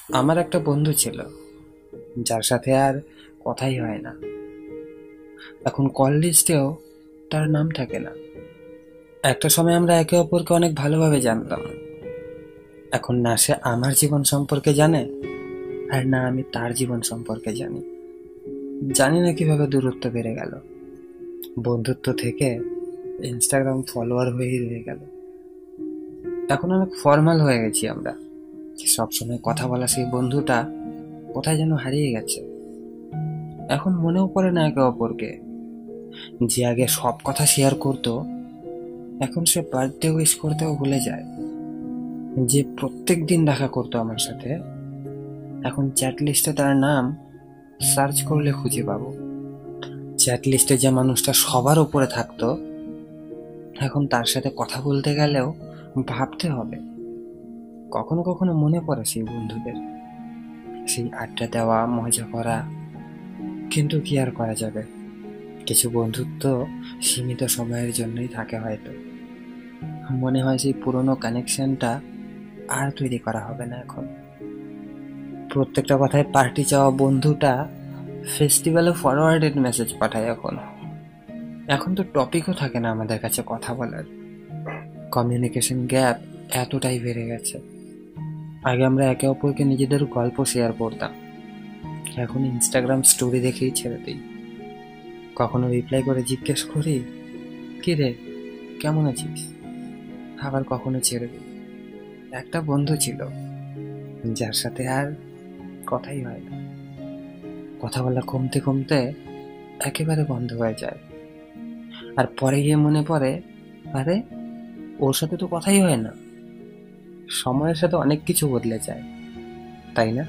আমার একটা বন্ধু ছিল যার সাথে আর কথাই হয় না। এখন কল লিস্টেও তার নাম থাকে না। একটা সময় আমরা একে অপরকে অনেক ভালোভাবে জানতাম। এখন না সে আমার জীবন সম্পর্কে জানে, আর না আমি তার জীবন সম্পর্কে জানি। জানি না কিভাবে দূরত্ব বেড়ে গেল। বন্ধুত্ব থেকে ইনস্টাগ্রাম ফলোয়ার হয়েই রয়ে গেল। এখন অনেক ফর্মাল হয়ে গেছি আমরা। সবসময় কথা বলা সেই বন্ধুটা কোথায় যেন হারিয়ে গেছে। এখন মনেও পড়ে না একে অপরকে। যে আগে সব কথা শেয়ার করতো, এখন সে বার্থডে উইশ করতেও ভুলে যায়। যে প্রত্যেক দিন দেখা করতো আমার সাথে, এখন চ্যাট লিস্টে তার নাম সার্চ করলে খুঁজে পাবো। চ্যাট লিস্টে যে মানুষটা সবার উপরে থাকতো, এখন তার সাথে কথা বলতে গেলেও ভাবতে হবে। কখনো কখনো মনে পড়ে সেই বন্ধুদের, সেই আড্ডা দেওয়া, মজা করা। কিন্তু কি আর করা যাবে, কিছু বন্ধুত্ব সীমিত সময়ের জন্যই থাকে হয়তো। মনে হয় সেই পুরনো কানেকশনটা আর তৈরি করা হবে না এখন। প্রত্যেকটা কথায় পার্টি চাওয়া বন্ধুটা ফেস্টিভ্যালে ফরওয়ার্ডেড মেসেজ পাঠায় এখন। এখন তো টপিকও থাকে না আমাদের কাছে কথা বলার। কমিউনিকেশন গ্যাপ এতটাই বেড়ে গেছে। আগে আমরা একে অপরকে নিজেদের গল্প শেয়ার করতাম, এখন ইনস্টাগ্রাম স্টোরি দেখেই ছেড়ে দিই। কখনো রিপ্লাই করে জিজ্ঞেস করি, কি রে, কেমন আছিস? আবার কখনো ছেড়ে দিই। একটা বন্ধু ছিল যার সাথে আর কথাই হয় না। কথা বলা কমতে কমতে একেবারে বন্ধ হয়ে যায়। আর পরে গিয়ে মনে পড়ে, আরে ওর সাথে তো কথাই হয় না। সময়ের সাথে অনেক কিছু বদলে যায়, তাই না?